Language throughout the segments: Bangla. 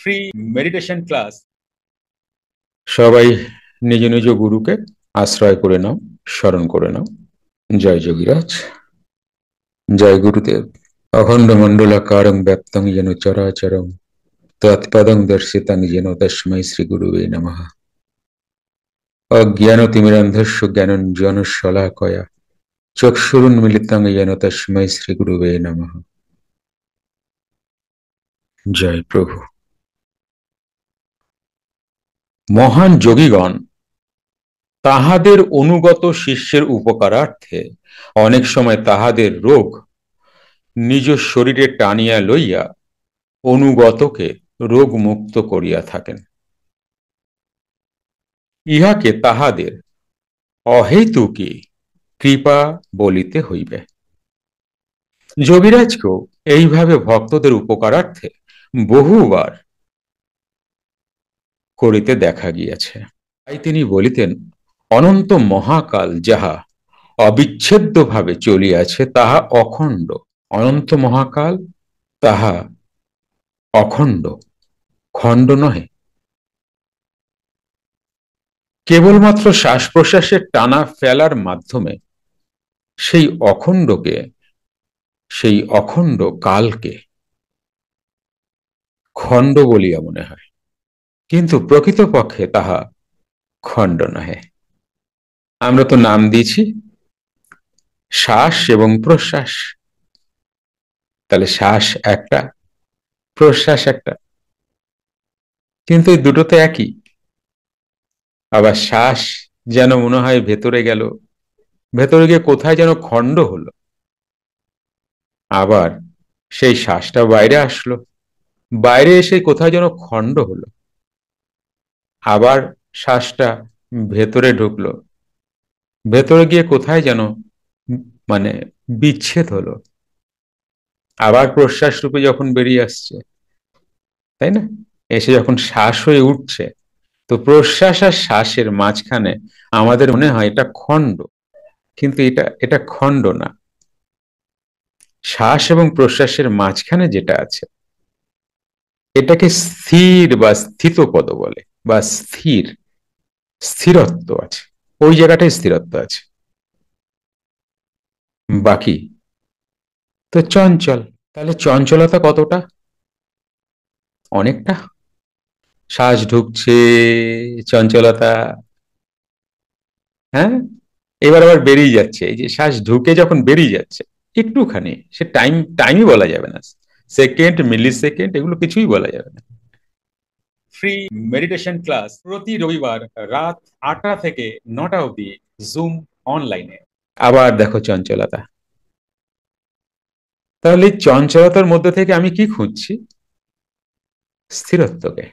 Free meditation class. সবাই নিজ নিজ গুরুকে আশ্রয় করে নাও, স্মরণ করে নাও। জয় যোগীরাজ, জয় গুরুদেব। অখণ্ড মণ্ডলাকারং ব্যাপ্তং যেন চরাচরং তৎপদং দর্শিতাং যেন তস্मै শ্রী গুরুবে নমঃ। অজ্ঞানতিমিরান্ধস্য জ্ঞানাঞ্জন শলাকয়া চক্ষুরুন্মিলিতং যেন তস্मै শ্রী গুরুবে নমঃ। জয় প্রভু। মহান যোগীগণ তাহাদের অনুগত শিষ্যের উপকারার্থে অনেক সময় তাহাদের রোগ নিজ শরীরে টানিয়া লইয়া অনুগতকে রোগ মুক্ত করিয়া থাকেন। ইহাকে তাহাদের অহেতুকী কৃপা বলিতে হইবে। যোগীরাজকেও এইভাবে ভক্তদের উপকারার্থে বহুবার করিতে দেখা গিয়াছে। তাই তিনি বলিতেন, অনন্ত মহাকাল যাহা অবিচ্ছেদ্যভাবে চলিয়াছে তাহা অখণ্ড। অনন্ত মহাকাল তাহা অখণ্ড, খণ্ড নহে। কেবলমাত্র শ্বাস প্রশ্বাসের টানা ফেলার মাধ্যমে সেই অখণ্ডকে, সেই অখণ্ড কালকে খণ্ড বলিয়া মনে হয়, কিন্তু প্রকৃতপক্ষে তাহা খণ্ড নহে। আমরা তো নাম দিয়েছি শ্বাস এবং প্রশ্বাস, তাহলে শ্বাস একটা, প্রশ্বাস একটা, কিন্তু এই দুটো তো একই। আবার শ্বাস যেন মনে হয় ভেতরে গেল, ভেতরে গিয়ে কোথায় যেন খণ্ড হলো, আবার সেই শ্বাসটা বাইরে আসলো, বাইরে এসে কোথায় যেন খণ্ড হলো, আবার শ্বাসটা ভেতরে ঢুকলো, ভেতরে গিয়ে কোথায় যেন মানে বিচ্ছেদ হলো, আবার প্রশ্বাস রূপে যখন বেরিয়ে আসছে, তাই না, এসে যখন শ্বাস হয়ে উঠছে, তো প্রশ্বাস আর শ্বাসের মাঝখানে আমাদের মনে হয় এটা খণ্ড, কিন্তু এটা এটা খণ্ড না। শ্বাস এবং প্রশ্বাসের মাঝখানে যেটা আছে এটাকে স্থির বা স্থিত পদ বলে, বা স্থির, স্থিরত্ব আছে, ওই জায়গাটায় স্থিরত্ব আছে। বাকি তো চঞ্চল। তাহলে চঞ্চলতা কতটা? অনেকটা। শ্বাস ঢুকছে, চঞ্চলতা, হ্যাঁ, এবার আবার বেরিয়ে যাচ্ছে। এই যে শ্বাস ঢুকে যখন বেরিয়ে যাচ্ছে একটুখানি, সে টাইমই বলা যাবে না, সেকেন্ড, মিলি সেকেন্ড, এগুলো কিছুই বলা যাবে না। ফ্রি মেডিটেশন ক্লাস প্রতি রবিবার রাত 8টা থেকে 9টা অবধি জুম অনলাইনে। আবার দেখো চঞ্চলতা। তাহলে চঞ্চলতার মধ্যে থেকে আমি কি খুঁজছি? স্থিরত্বকে।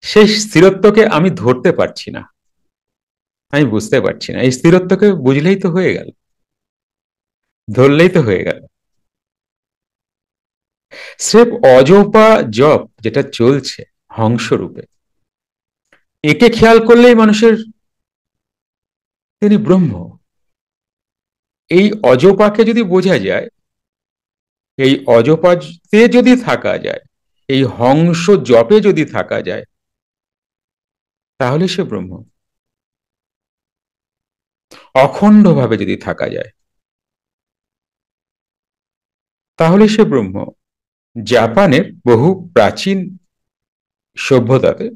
সেই স্থিরত্বকে আমি ধরতে পারছি না, আমি বুঝতে পারছি না। এই স্থিরত্বকে বুঝলেই তো হয়ে গেল, ধরলেই তো হয়ে গেল। স্রেফ অজপা জপ যেটা চলছে হংসরূপে, একে খেয়াল করলেই মানুষের তিনি ব্রহ্ম। এই অজপাকে যদি বোঝা যায়, এই অজপাতে যদি থাকা যায়, এই হংস জপে যদি থাকা যায়, তাহলে সে ব্রহ্ম। অখণ্ডভাবে যদি থাকা যায়, তাহলে সে ব্রহ্ম। জাপানের বহু প্রাচীন সভ্যতাতে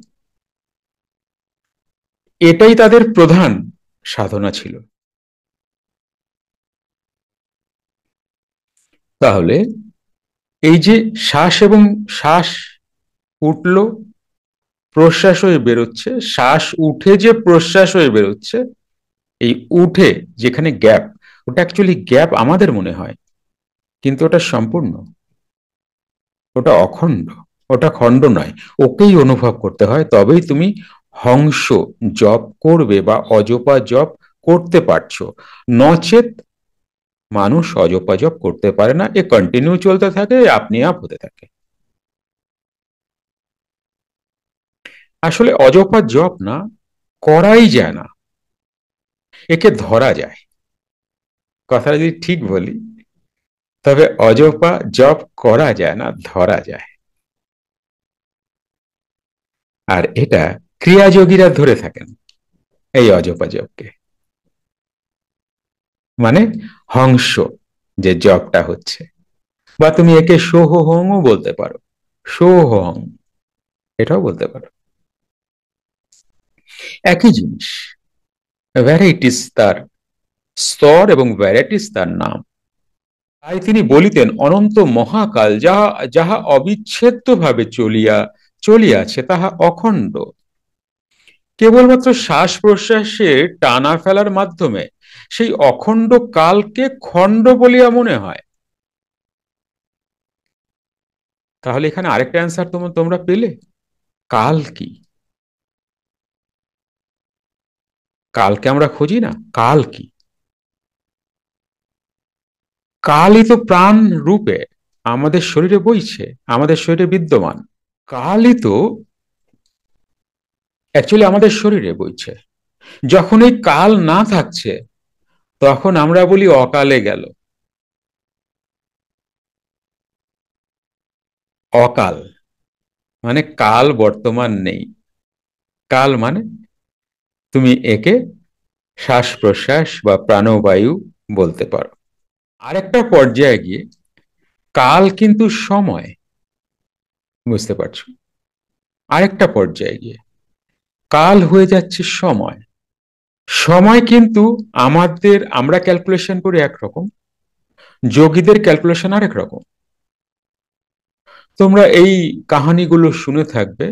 এটাই তাদের প্রধান সাধনা ছিল। তাহলে এই যে শ্বাস এবং শ্বাস উঠল, প্রশ্বাস হয়ে বেরোচ্ছে, শ্বাস উঠে যে প্রশ্বাস হয়ে বেরোচ্ছে, এই উঠে যেখানে গ্যাপ, ওটা অ্যাকচুয়ালি গ্যাপ আমাদের মনে হয়, কিন্তু ওটা সম্পূর্ণ, ওটা অখণ্ড, ওটা খণ্ড নয়। ওকেই অনুভব করতে হয়, তবেই তুমি হংস জপ করবে বা অজপা জপ করতে পারছো। নচেত মানুষ অজপা জপ করতে পারে না, এ কন্টিনিউ চলতে থাকে, আপনি আপ হতে থাকে। আসলে অজপা জপ না, করাই যায় না, একে ধরা যায়। কথাটা যদি ঠিক বলি, তবে অজপা জপ করা যায় না, ধরা যায়। আর এটা ক্রিয়াযোগীরা ধরে থাকেন এই অজপা জপকে, মানে হংস যে জপটা হচ্ছে। বা তুমি একে সোহংও বলতে পারো, সোহং এটাও বলতে পারো, একই জিনিস। ভ্যারাইটিস তার স্তর এবং ভ্যারাইটিস তার নাম। তাই তিনি বলিতেন অনন্ত মহাকাল যাহা যাহা অবিচ্ছেদ্য ভাবে চলিয়াছে তাহা অখণ্ড, কেবলমাত্র শ্বাস প্রশ্বাসের টানা ফেলার মাধ্যমে সেই অখণ্ড কালকে খণ্ড বলিয়া মনে হয়। তাহলে এখানে আরেকটা অ্যান্সার তোমরা পেলে। কাল কি? কালকে আমরা খুঁজি না, কাল কি? কালই তো প্রাণ রূপে আমাদের শরীরে বইছে, আমাদের শরীরে বিদ্যমান। কালই তো অ্যাকচুয়ালি আমাদের শরীরে বইছে। যখন এই কাল না থাকছে তখন আমরা বলি অকালে গেল। অকাল মানে কাল বর্তমান নেই। কাল মানে তুমি একে শ্বাস প্রশ্বাস বা প্রাণবায়ু বলতে পারো। আরেকটা পর্যায়ে গিয়ে কাল কিন্তু সময়, বুঝতে পারছো? আরেকটা পর্যায়ে গিয়ে কাল হয়ে যাচ্ছে সময়। সময় কিন্তু আমরা ক্যালকুলেশন করি একরকম, যোগীদের ক্যালকুলেশন আরেক রকম। তোমরা এই কাহানিগুলো শুনে থাকবে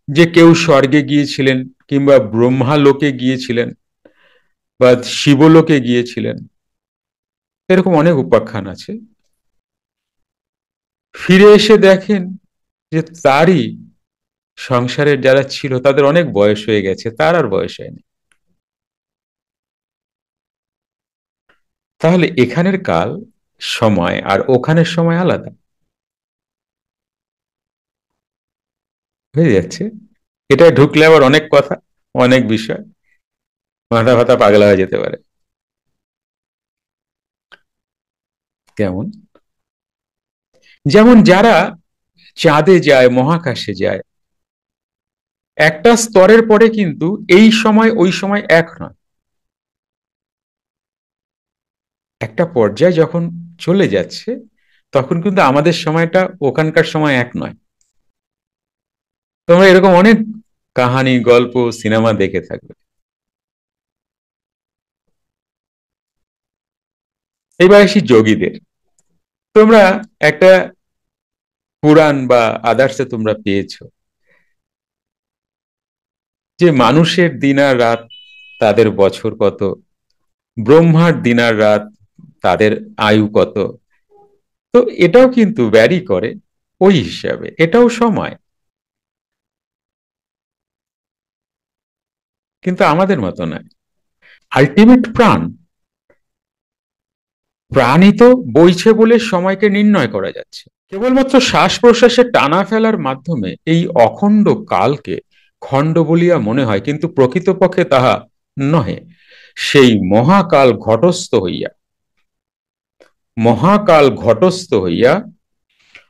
যে কেউ স্বর্গে গিয়েছিলেন, কিংবা ব্রহ্মালোকে গিয়েছিলেন, বা শিবলোকে গিয়েছিলেন, এরকম অনেক উপাখ্যান আছে। ফিরে এসে দেখেন যে তারই সংসারের যারা ছিল তাদের অনেক বয়স হয়ে গেছে, তার আর বয়স হয়নি। তাহলে এখানের কাল সময় আর ওখানের সময় আলাদা হয়ে যাচ্ছে। এটা ঢুকলে আবার অনেক কথা, অনেক বিষয়, মাথা ফাতা পাগলা হয়ে যেতে পারে। কেমন? যেমন যারা চাঁদে যায়, মহাকাশে যায়, একটা স্তরের পরে কিন্তু এই সময় ওই সময় এক নয়। একটা পর্যায়ে যখন চলে যাচ্ছে তখন কিন্তু আমাদের সময়টা ওখানকার সময় এক নয়। তোমরা এরকম অনেক কাহানি, গল্প, সিনেমা দেখে থাকবে। এবার আসি যোগীদের। তোমরা একটা পুরাণ বা আদার্সে তোমরা পেয়েছো যে মানুষের দিন আর রাত তাদের বছর কত, ব্রহ্মার দিন আর রাত তাদের আয়ু কত। তো এটাও কিন্তু ভ্যারি করে ওই হিসাবে, এটাও সময়, কিন্তু আমাদের মতো নয়। আলটিমেট প্রাণ, প্রাণই তো বইছে বলে সময়কে নির্ণয় করা যাচ্ছে। কেবলমাত্র শ্বাস প্রশ্বাসে টানা ফেলার মাধ্যমে এই অখণ্ড কালকে খণ্ড বলিয়া মনে হয়, কিন্তু প্রকৃতপক্ষে তাহা নহে। সেই মহাকাল ঘটস্থ হইয়া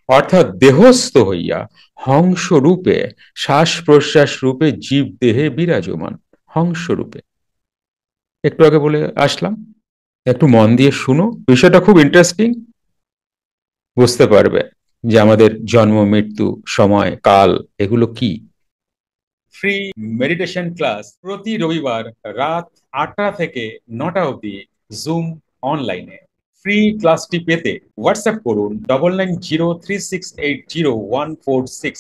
অর্থাৎ দেহস্থ হইয়া হংস রূপে শ্বাস প্রশ্বাস রূপে জীব দেহে বিরাজমান, হংস রূপে। একটু আগে বলে আসলাম, একটু মন দিয়ে শুনো, বিষয়টা খুব ইন্টারেস্টিং। বুঝতে পারবে যে আমাদের জন্ম, মৃত্যু, সময়, কাল এগুলো কি। ফ্রি মেডিটেশন ক্লাস প্রতি রবিবার রাত ৮টা থেকে ৯টা অবধি জুম অনলাইনে। ফ্রি ক্লাসটি পেতে হোয়াটসঅ্যাপ করুন 9903680146।